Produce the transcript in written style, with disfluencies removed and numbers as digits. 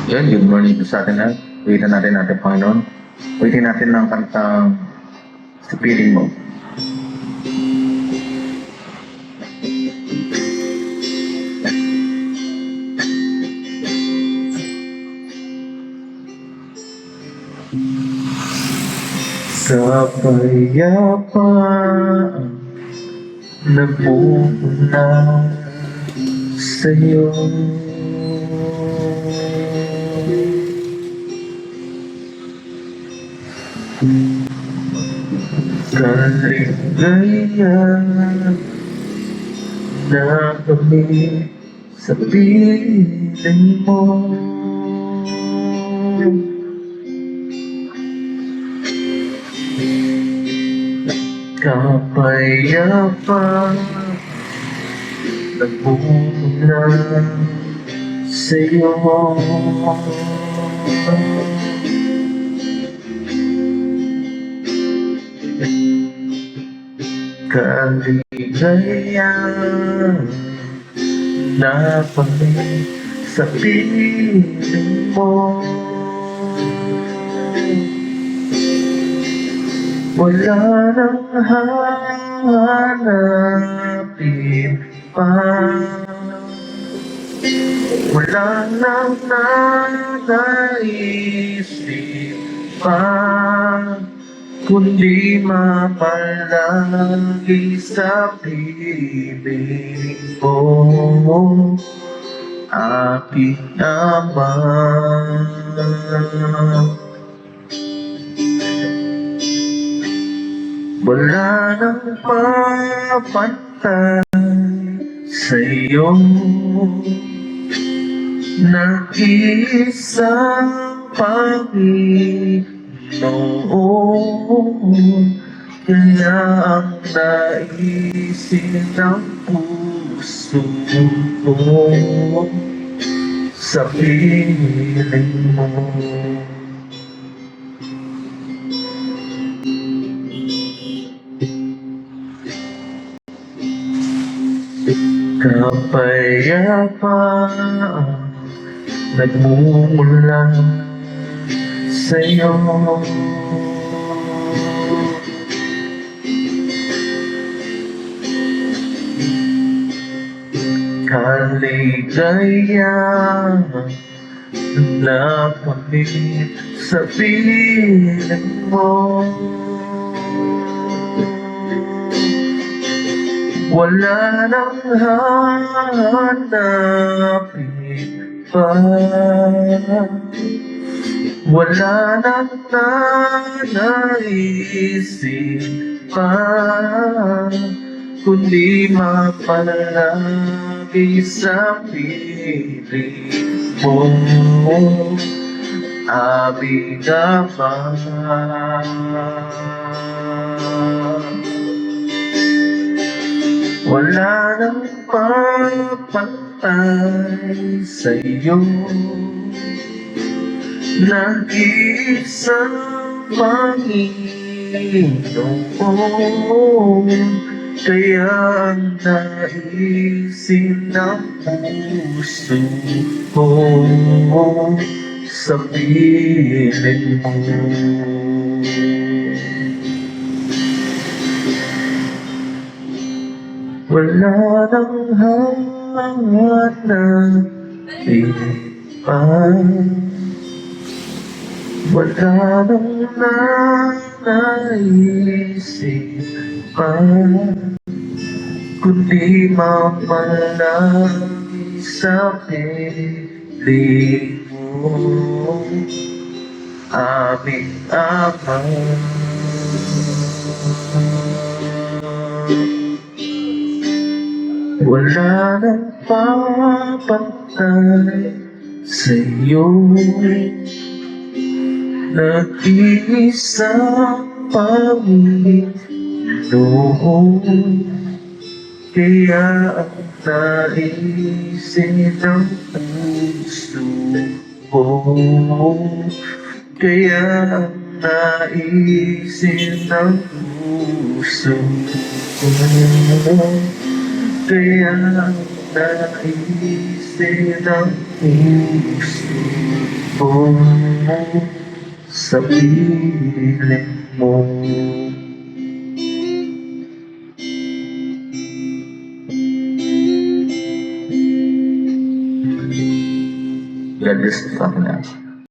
Yan, good morning po sa atin lahat. Uwitan natin natin, Panginoon. Uwitin natin ng kantang sa piling mo. Sa payapaan nagmumula sa'yo, kaligaya na kami sa piling mo. Kapayapa nagmumula sa'yo, kaligaya na kami sa piling mo. Wala nang hanapin pa, wala nang nanaisip pa, kundi mapalagi sa piling mo, aking Ama. Wala nang papantay sa'yo, nag-iisang Panginoon, kaya ang naisin ng puso ko sa piling mo. Kapayapaan nagmumula sa'yo, kaligaya na kami sa piling mo. Wala nang hanapin pa, wala nang nanaisip pa, kundi mapalagi sa piling mo, aming Ama. Wala nang papantay sa'yo, nag-iisang Panginoon, kaya ang naisin ng puso ko sa piling mo. Wala nang hanapin pa, wala nang nanaisip pa, kundi mamalagi sa piling mo, aming Ama. Wala nang papantay sa'yo, nag-iisang Panginoon, kaya ang naisin ng puso ko, kaya ang naisin ng puso ko, kaya ang naisin ng puso ko sa piling mo. God bless the family.